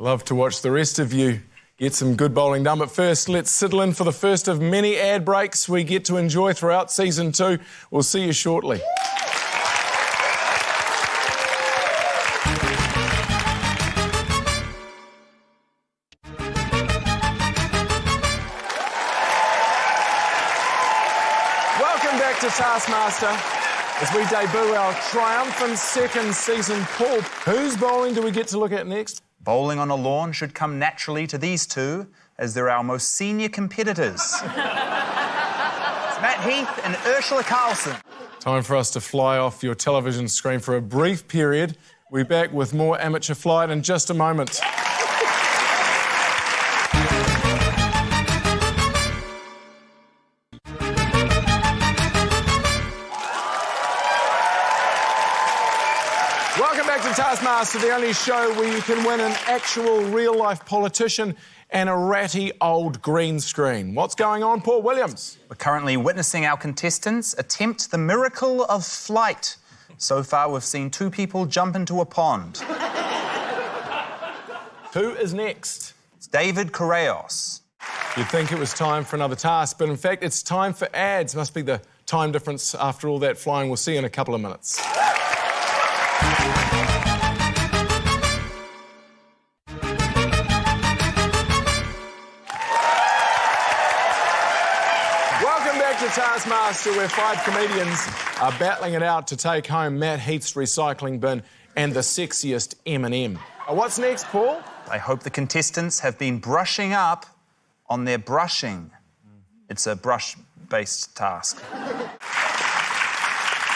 Love to watch the rest of you get some good bowling done. But first, let's settle in for the first of many ad breaks we get to enjoy throughout Season 2. We'll see you shortly. Welcome back to Taskmaster as we debut our triumphant second season. Paul, whose bowling do we get to look at next? Bowling on a lawn should come naturally to these two, as they're our most senior competitors. It's Matt Heath and Ursula Carlson. Time for us to fly off your television screen for a brief period. We're back with more Amateur Flight in just a moment. Welcome back to Taskmaster, the only show where you can win an actual real-life politician and a ratty old green screen. What's going on, Paul Williams? We're currently witnessing our contestants attempt the miracle of flight. So far, we've seen 2 people jump into a pond. Who is next? It's David Correos. You'd think it was time for another task, but in fact, it's time for ads. Must be the time difference after all that flying. We'll see you in a couple of minutes. Welcome back to Taskmaster, where 5 comedians are battling it out to take home Matt Heath's recycling bin and the sexiest M&M. What's next, Paul? I hope the contestants have been brushing up on their brushing. It's a brush-based task.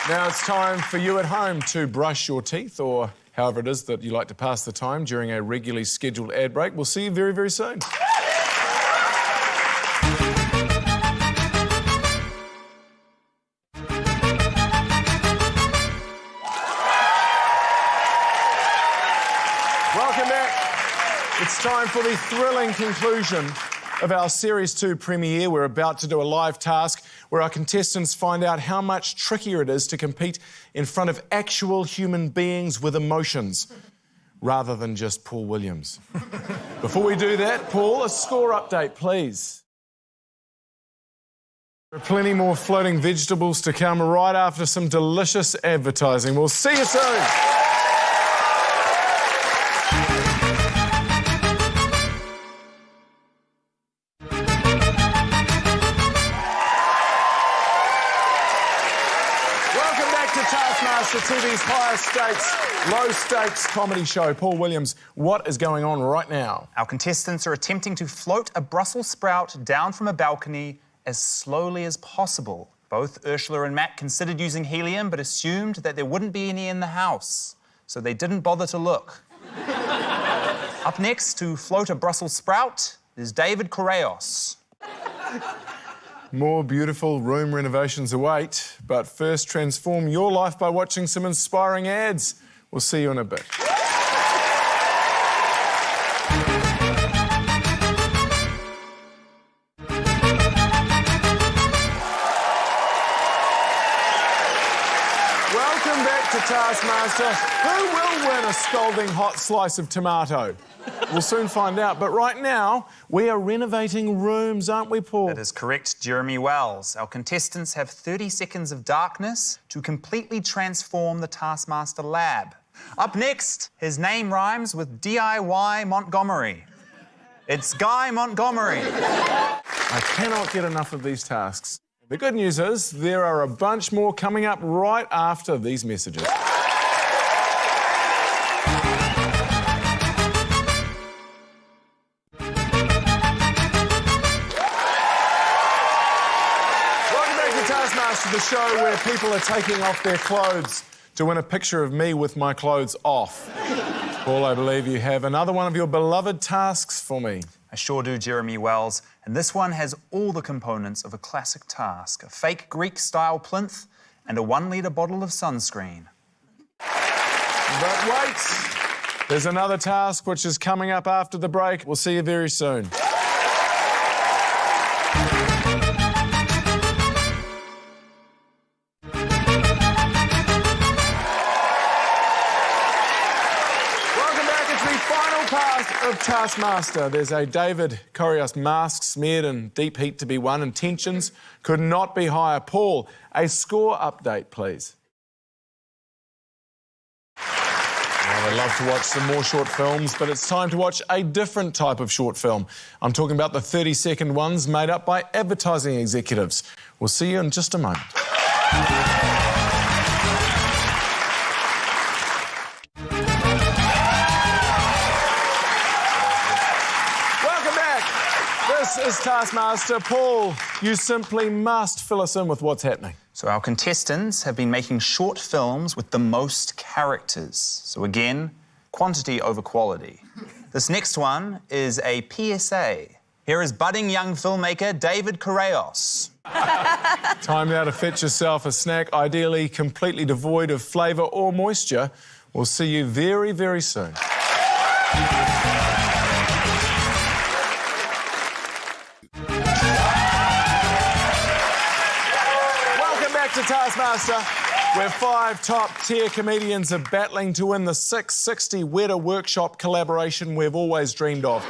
Now it's time for you at home to brush your teeth, or however it is that you like to pass the time during a regularly scheduled ad break. We'll see you very, very soon. Welcome back. It's time for the thrilling conclusion of our Series 2 premiere. We're about to do a live task where our contestants find out how much trickier it is to compete in front of actual human beings with emotions, rather than just Paul Williams. Before we do that, Paul, a score update, please. There are plenty more floating vegetables to come right after some delicious advertising. We'll see you soon. Taskmaster TV's highest stakes, low stakes comedy show. Paul Williams, what is going on right now? Our contestants are attempting to float a Brussels sprout down from a balcony as slowly as possible. Both Ursula and Matt considered using helium, but assumed that there wouldn't be any in the house, so they didn't bother to look. Up next to float a Brussels sprout is David Correos. More beautiful room renovations await, but first transform your life by watching some inspiring ads. We'll see you in a bit. Welcome back to Taskmaster. Who will win a scalding hot slice of tomato? We'll soon find out, but right now, we are renovating rooms, aren't we, Paul? That is correct, Jeremy Wells. Our contestants have 30 seconds of darkness to completely transform the Taskmaster lab. Up next, his name rhymes with DIY Montgomery. It's Guy Montgomery. I cannot get enough of these tasks. The good news is there are a bunch more coming up right after these messages. The show where people are taking off their clothes to win a picture of me with my clothes off. Paul, I believe you have another one of your beloved tasks for me. I sure do, Jeremy Wells. And this one has all the components of a classic task. A fake Greek-style plinth and a 1-litre bottle of sunscreen. But wait, there's another task which is coming up after the break. We'll see you very soon. of Taskmaster. There's a David Koreos mask smeared in deep heat to be won, and tensions could not be higher. Paul, a score update, please. Well, I'd love to watch some more short films, but it's time to watch a different type of short film. I'm talking about the 30-second ones made up by advertising executives. We'll see you in just a moment. Welcome back. This is Taskmaster. Paul, you simply must fill us in with what's happening. So our contestants have been making short films with the most characters. So again, quantity over quality. This next one is a PSA. Here is budding young filmmaker David Koreos. Time now to fetch yourself a snack, ideally completely devoid of flavour or moisture. We'll see you very, very soon. To Taskmaster, where 5 top-tier comedians are battling to win the 660 Weta Workshop collaboration we've always dreamed of.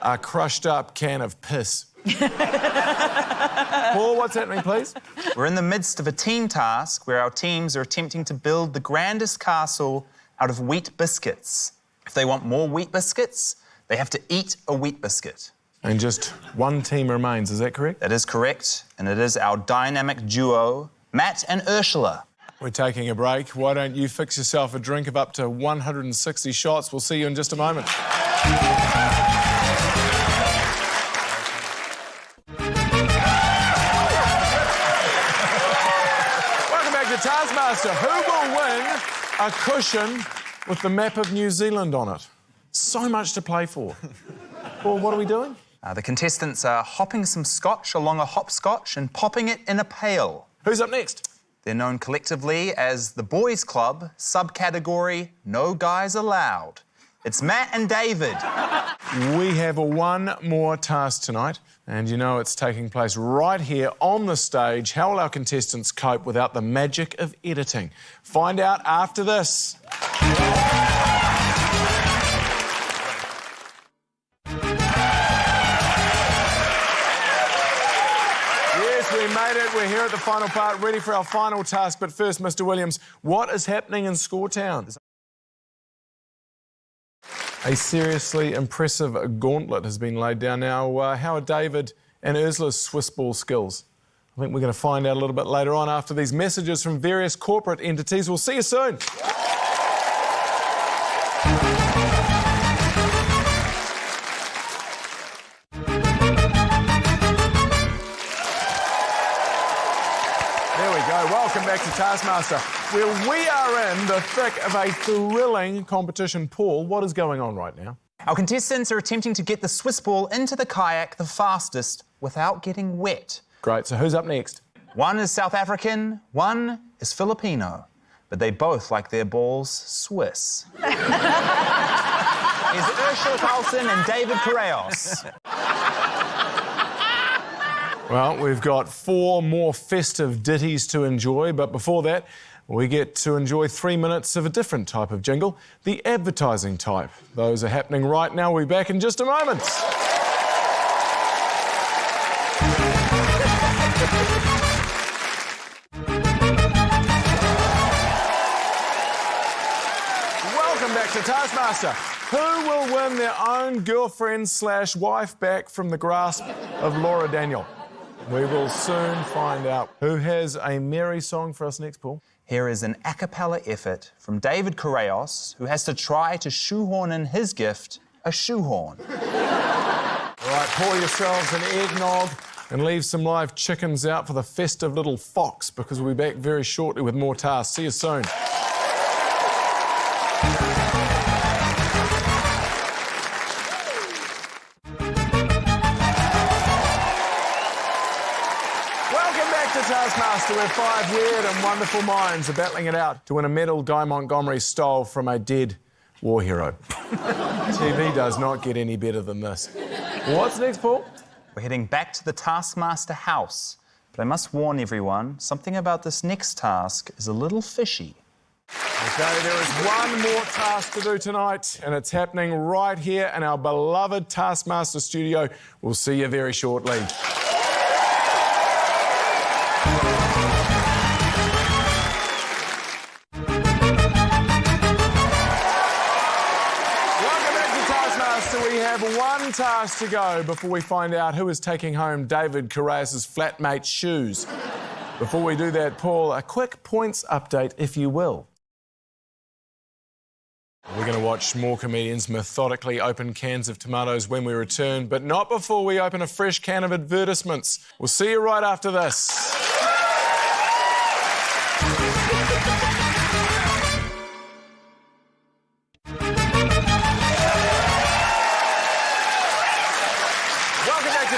A crushed-up can of piss. Paul, what's happening, please? We're in the midst of a team task where our teams are attempting to build the grandest castle out of wheat biscuits. If they want more wheat biscuits, they have to eat a wheat biscuit. And just one team remains, is that correct? That is correct, and it is our dynamic duo, Matt and Ursula. We're taking a break. Why don't you fix yourself a drink of up to 160 shots? We'll see you in just a moment. Welcome back to Taskmaster. Who will win a cushion with the map of New Zealand on it? So much to play for. Paul, what are we doing? The contestants are hopping some scotch along a hopscotch and popping it in a pail. Who's up next? They're known collectively as the Boys Club, subcategory No Guys Allowed. It's Matt and David. We have one more task tonight, and you know it's taking place right here on the stage. How will our contestants cope without the magic of editing? Find out after this. We made it. We're here at the final part, ready for our final task. But first, Mr. Williams, what is happening in Scoretown? A seriously impressive gauntlet has been laid down. Now, how are David and Ursula's Swiss ball skills? I think we're going to find out a little bit later on after these messages from various corporate entities. We'll see you soon. Welcome back to Taskmaster, where we are in the thick of a thrilling competition. Paul, what is going on right now? Our contestants are attempting to get the Swiss ball into the kayak the fastest without getting wet. Great, so who's up next? One is South African, one is Filipino, but they both like their balls Swiss. Here's Ursula Carlson and David Koreos. Well, we've got 4 more festive ditties to enjoy, but before that, we get to enjoy 3 minutes of a different type of jingle, the advertising type. Those are happening right now. We'll be back in just a moment. Welcome back to Taskmaster. Who will win their own girlfriend/wife back from the grasp of Laura Daniel? We will soon find out. Who has a merry song for us next, Paul? Here is an a cappella effort from David Koreos, who has to try to shoehorn in his gift, a shoehorn. All right, pour yourselves an eggnog and leave some live chickens out for the festive little fox, because we'll be back very shortly with more tasks. See you soon. Taskmaster, where 5 weird and wonderful minds are battling it out to win a medal Guy Montgomery stole from a dead war hero. TV does not get any better than this. What's next, Paul? We're heading back to the Taskmaster house, but I must warn everyone, something about this next task is a little fishy. Okay, there is one more task to do tonight, and it's happening right here in our beloved Taskmaster studio. We'll see you very shortly. We have one task to go before we find out who is taking home David Correas' flatmate shoes. Before we do that, Paul, a quick points update, if you will. We're going to watch more comedians methodically open cans of tomatoes when we return, but not before we open a fresh can of advertisements. We'll see you right after this.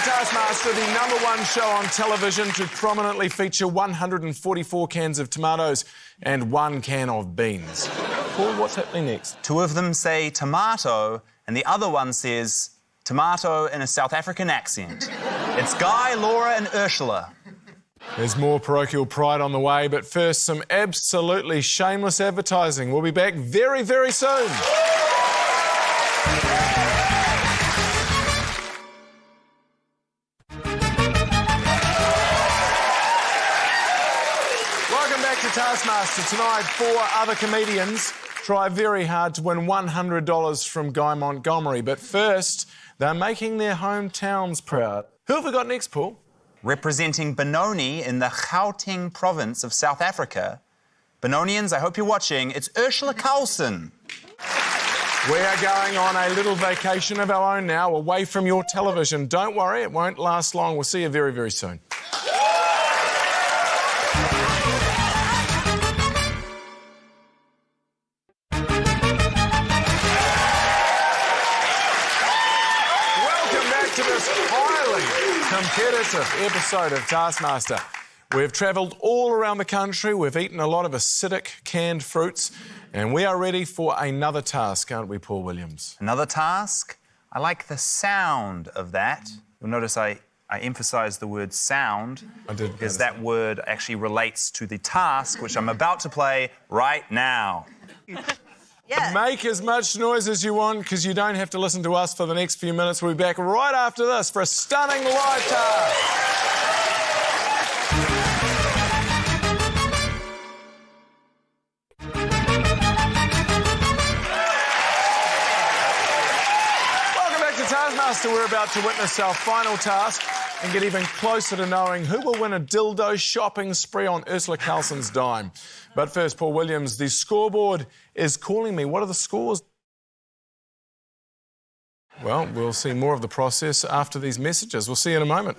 Taskmaster, the #1 show on television to prominently feature 144 cans of tomatoes and 1 can of beans. Paul, what's happening next? 2 of them say tomato, and the other one says tomato in a South African accent. It's Guy, Laura, and Ursula. There's more parochial pride on the way, but first, some absolutely shameless advertising. We'll be back very, very soon. Taskmaster tonight, 4 other comedians try very hard to win $100 from Guy Montgomery. But first, they're making their hometowns proud. Who have we got next, Paul? Representing Benoni in the Gauteng province of South Africa. Benonians, I hope you're watching. It's Ursula Carlson. We are going on a little vacation of our own now, away from your television. Don't worry, it won't last long. We'll see you very, very soon. Competitive episode of Taskmaster. We've travelled all around the country, we've eaten a lot of acidic canned fruits, and we are ready for another task, aren't we, Paul Williams? Another task? I like the sound of that. You'll notice I emphasise the word sound. I did. Because that word actually relates to the task which I'm about to play right now. Yeah. Make as much noise as you want, because you don't have to listen to us for the next few minutes. We'll be back right after this for a stunning live task. Welcome back to Taskmaster. We're about to witness our final task and get even closer to knowing who will win a dildo shopping spree on Ursula Carlson's dime. But first, Paul Williams, the scoreboard is calling me. What are the scores? Well, we'll see more of the process after these messages. We'll see you in a moment.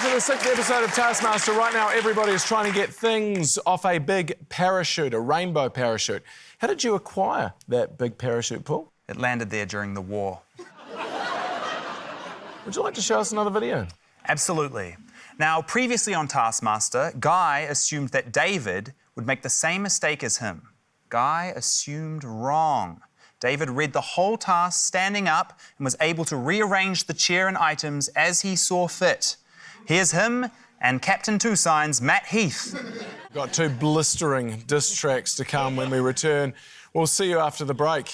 The 6th episode of Taskmaster. Right now, everybody is trying to get things off a big parachute, a rainbow parachute. How did you acquire that big parachute, Paul? It landed there during the war. Would you like to show us another video? Absolutely. Now, previously on Taskmaster, Guy assumed that David would make the same mistake as him. Guy assumed wrong. David read the whole task standing up and was able to rearrange the chair and items as he saw fit. Here's him and Captain Two Signs, Matt Heath. We've got 2 blistering diss tracks to come when we return. We'll see you after the break.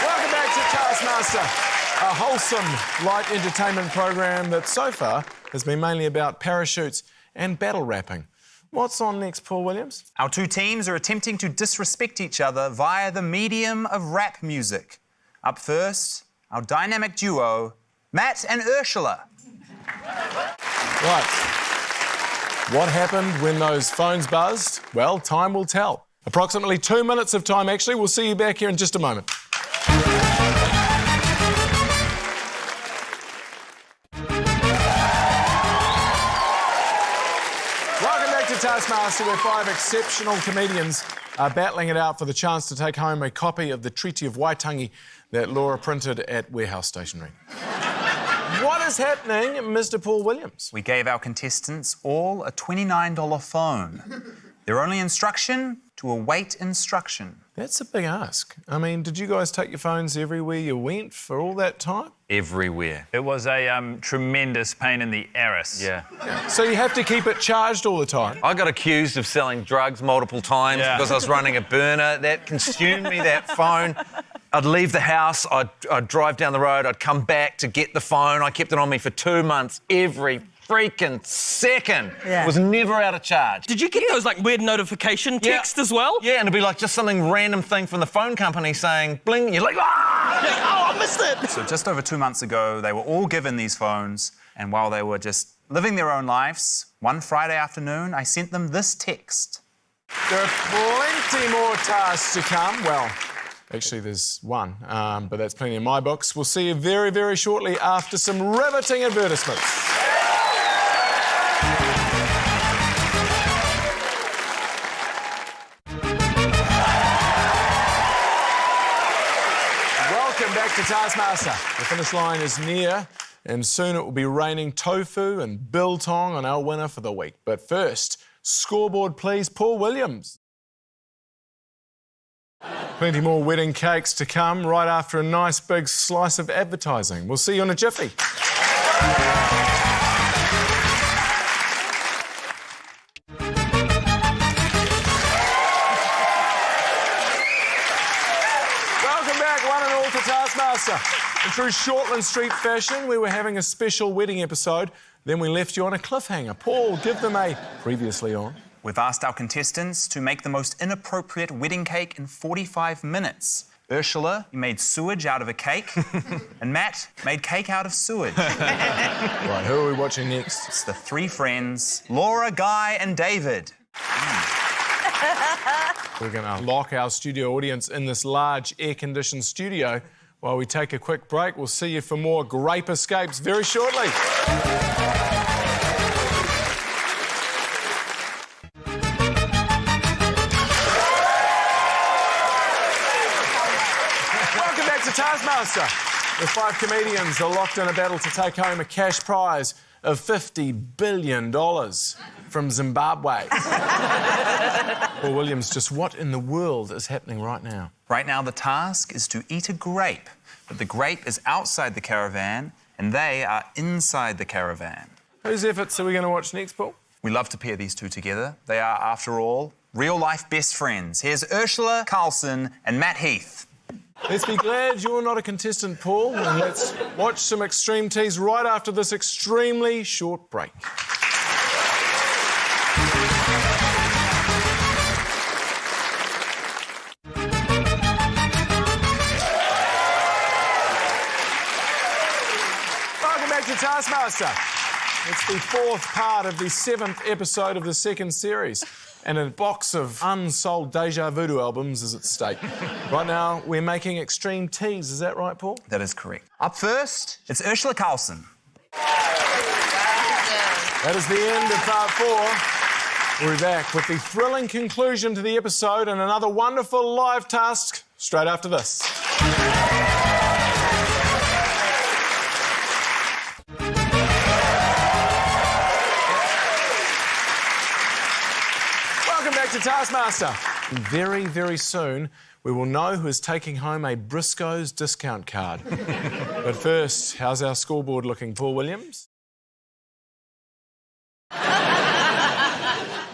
Welcome back to Taskmaster, a wholesome light entertainment program that so far has been mainly about parachutes and battle rapping. What's on next, Paul Williams? Our 2 teams are attempting to disrespect each other via the medium of rap music. Up first, our dynamic duo, Matt and Ursula. Right. What happened when those phones buzzed? Well, time will tell. Approximately 2 minutes of time, actually. We'll see you back here in just a moment. Taskmaster, where 5 exceptional comedians are battling it out for the chance to take home a copy of the Treaty of Waitangi that Laura printed at Warehouse Stationery. What is happening, Mr. Paul Williams? We gave our contestants all a $29 phone. Their only instruction, to await instruction. That's a big ask. I mean, did you guys take your phones everywhere you went for all that time? Everywhere. It was a tremendous pain in the arse. Yeah. So you have to keep it charged all the time? I got accused of selling drugs multiple times because I was running a burner. That consumed me, that phone. I'd leave the house, I'd drive down the road, I'd come back to get the phone. I kept it on me for 2 months, every freaking second. Yeah. Was never out of charge. Did you get those like weird notification text as well? Yeah, and it'd be like just something random thing from the phone company saying bling, and you're like, ah! You're like, oh, I missed it. So just over 2 months ago, they were all given these phones, and while they were just living their own lives, one Friday afternoon, I sent them this text. There are plenty more tasks to come. Well, actually, there's one, but that's plenty in my books. We'll see you very, very shortly after some riveting advertisements. Welcome back to Taskmaster. The finish line is near, and soon it will be raining tofu and biltong on our winner for the week. But first, scoreboard please, Paul Williams. Plenty more wedding cakes to come right after a nice big slice of advertising. We'll see you in a jiffy. Welcome back, one and all, to Taskmaster. In true Shortland Street fashion, we were having a special wedding episode. Then we left you on a cliffhanger. Paul, give them a previously on. We've asked our contestants to make the most inappropriate wedding cake in 45 minutes. Ursula, you made sewage out of a cake, and Matt made cake out of sewage. Right, who are we watching next? It's the three friends, Laura, Guy, and David. We're going to lock our studio audience in this large air-conditioned studio while we take a quick break. We'll see you for more grape escapes very shortly. Taskmaster. The five comedians are locked in a battle to take home a cash prize of $50 billion from Zimbabwe. Paul Williams, just what in the world is happening right now? Right now, the task is to eat a grape, but the grape is outside the caravan, and they are inside the caravan. Whose efforts are we going to watch next, Paul? We love to pair these two together. They are, after all, real-life best friends. Here's Ursula Carlson and Matt Heath. Let's be glad you're not a contestant, Paul, and let's watch some extreme teas right after this extremely short break. Welcome back to Taskmaster. It's the fourth part of the 7th episode of the 2nd series. And a box of unsold Deja Voodoo albums is at stake. Right now, we're making extreme teas. Is that right, Paul? That is correct. Up first, it's Ursula Carlson. That is the end of part 4. We'll be back with the thrilling conclusion to the episode and another wonderful live task straight after this. To Taskmaster. Very, very soon, we will know who is taking home a Briscoe's discount card. But first, how's our scoreboard looking, Paul Williams?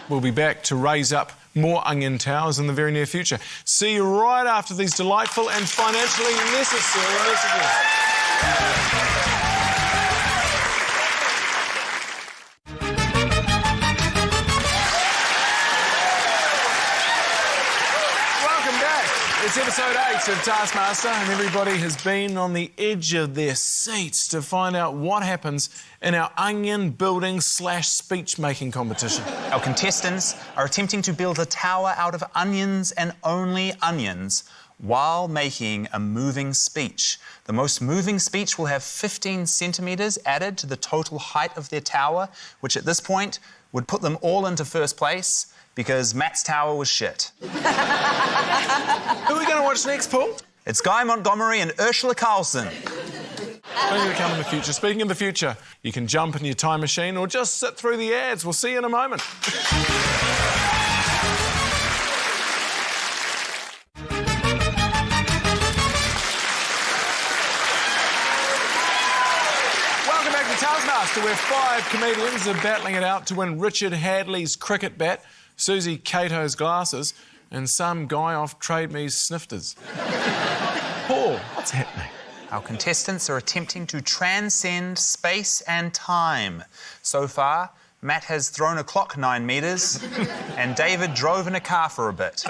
We'll be back to raise up more onion towers in the very near future. See you right after these delightful and financially necessary messages. It's episode 8 of Taskmaster, and everybody has been on the edge of their seats to find out what happens in our onion building / speech making competition. Our contestants are attempting to build a tower out of onions and only onions while making a moving speech. The most moving speech will have 15 centimetres added to the total height of their tower, which at this point would put them all into first place because Matt's tower was shit. Who are we going to watch next, Paul? It's Guy Montgomery and Ursula Carlson. Plenty to come in the future. Speaking of the future, you can jump in your time machine or just sit through the ads. We'll see you in a moment. Welcome back to Taskmaster, where 5 comedians are battling it out to win Richard Hadley's cricket bat, Susie Cato's glasses, and some guy off Trade Me's snifters. Paul, what's happening? Our contestants are attempting to transcend space and time. So far, Matt has thrown a clock 9 metres and David drove in a car for a bit.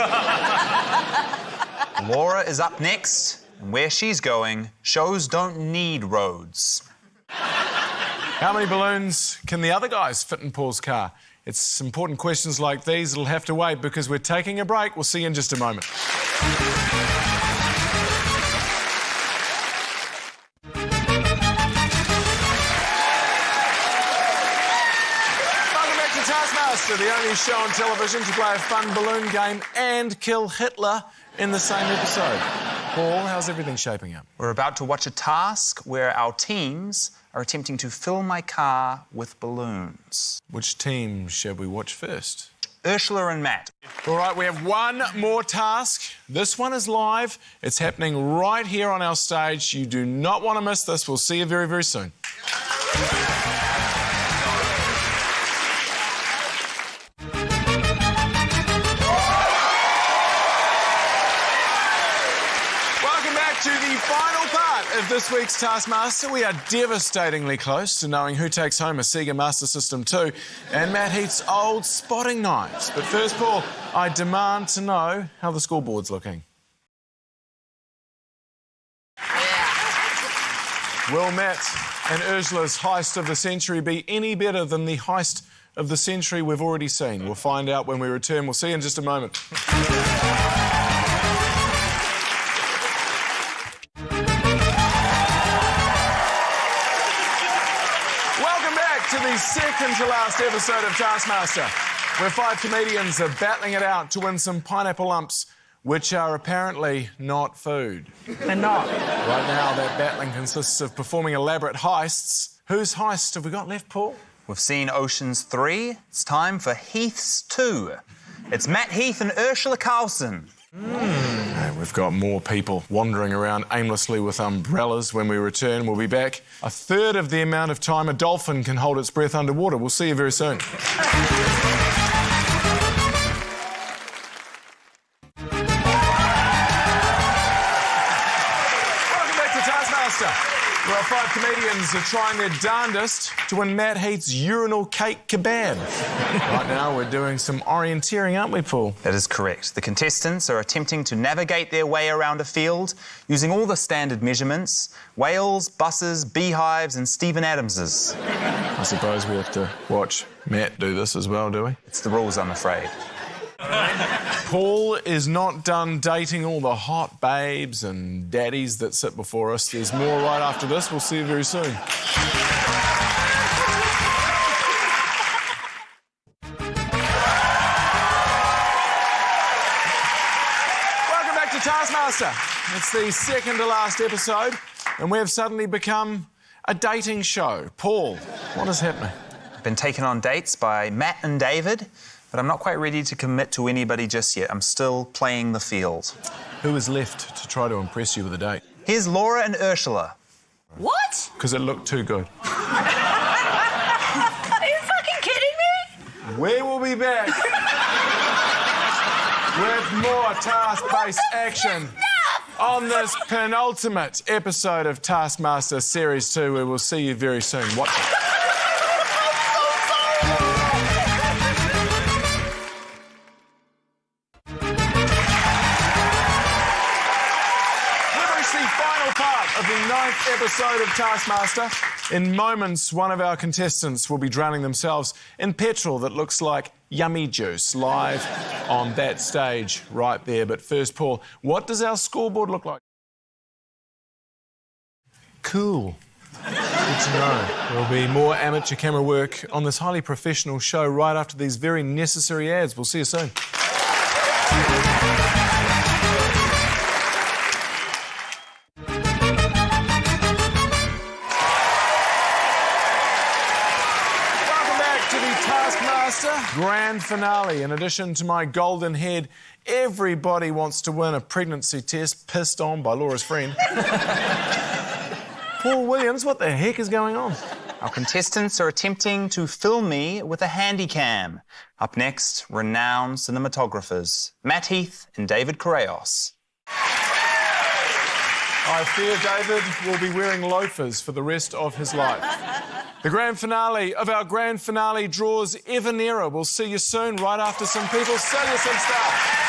Laura is up next, and where she's going, shows don't need roads. How many balloons can the other guys fit in Paul's car? It's important questions like these that'll have to wait because we're taking a break. We'll see you in just a moment. Taskmaster, the only show on television to play a fun balloon game and kill Hitler in the same episode. Paul, how's everything shaping up? We're about to watch a task where our teams are attempting to fill my car with balloons. Which team shall we watch first? Ursula and Matt. All right, we have one more task. This one is live. It's happening right here on our stage. You do not want to miss this. We'll see you very, very soon. To the final part of this week's Taskmaster. We are devastatingly close to knowing who takes home a Sega Master System 2 and Matt Heath's old spotting knives. But first, Paul, I demand to know how the scoreboard's looking. Will Matt and Ursula's heist of the century be any better than the heist of the century we've already seen? We'll find out when we return. We'll see you in just a moment. To the second to last episode of Taskmaster, where 5 comedians are battling it out to win some pineapple lumps, which are apparently not food. They're not. Right now, that battling consists of performing elaborate heists. Whose heist have we got left, Paul? We've seen Ocean's 3. It's time for Heath's 2. It's Matt Heath and Ursula Carlson. We've got more people wandering around aimlessly with umbrellas. When we return, we'll be back a third of the amount of time a dolphin can hold its breath underwater. We'll see you very soon. Welcome back to Taskmaster, where our 5 comedians are trying their darndest to win Matt Heath's urinal cake kebab. Right now, we're doing some orienteering, aren't we, Paul? That is correct. The contestants are attempting to navigate their way around a field using all the standard measurements: whales, buses, beehives and Stephen Adamses. I suppose we have to watch Matt do this as well, do we? It's the rules, I'm afraid. Paul is not done dating all the hot babes and daddies that sit before us. There's more right after this. We'll see you very soon. Welcome back to Taskmaster. It's the second to last episode, and we have suddenly become a dating show. Paul, what is happening? I've been taken on dates by Matt and David, but I'm not quite ready to commit to anybody just yet. I'm still playing the field. Who is left to try to impress you with a date? Here's Laura and Ursula. What? Because it looked too good. Are you fucking kidding me? We will be back with more task-based action on this penultimate episode of Taskmaster Series 2. We will see you very soon. Watch it. Of the 9th episode of Taskmaster. In moments, one of our contestants will be drowning themselves in petrol that looks like yummy juice live on that stage right there. But first, Paul, what does our scoreboard look like? Cool. Good to know. There'll be more amateur camera work on this highly professional show right after these very necessary ads. We'll see you soon. Taskmaster, grand finale. In addition to my golden head, everybody wants to win a pregnancy test pissed on by Laura's friend. Paul Williams, what the heck is going on? Our contestants are attempting to film me with a handy cam. Up next, renowned cinematographers Matt Heath and David Correos. I fear David will be wearing loafers for the rest of his life. The grand finale of our grand finale draws ever nearer. We'll see you soon, right after some people sell you some stuff.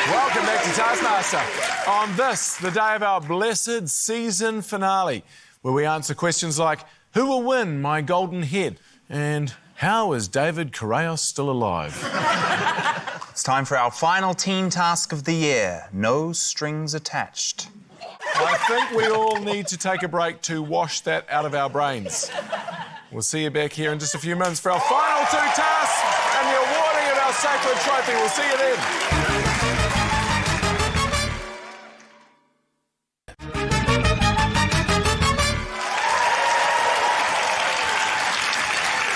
Welcome back to Taskmaster. On this, the day of our blessed season finale, where we answer questions like, who will win my golden head? And how is David Correos still alive? It's time for our final team task of the year. No strings attached. I think we all need to take a break to wash that out of our brains. We'll see you back here in just a few minutes for our final two tasks and the awarding of our sacred trophy. We'll see you then.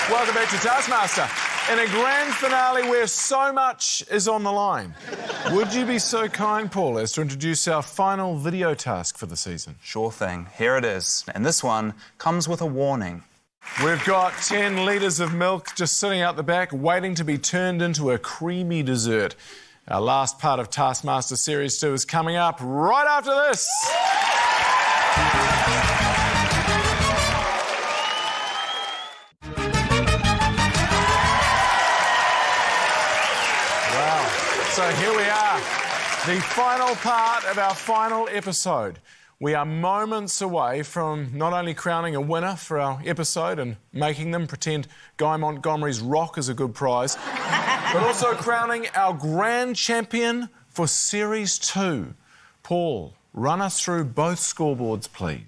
Welcome back to Taskmaster. In a grand finale where so much is on the line, would you be so kind, Paul, as to introduce our final video task for the season? Sure thing. Here it is. And this one comes with a warning. We've got 10 litres of milk just sitting out the back, waiting to be turned into a creamy dessert. Our last part of Taskmaster Series 2 is coming up right after this. So here we are, the final part of our final episode. We are moments away from not only crowning a winner for our episode and making them pretend Guy Montgomery's rock is a good prize, but also crowning our grand champion for Series 2. Paul, run us through both scoreboards, please.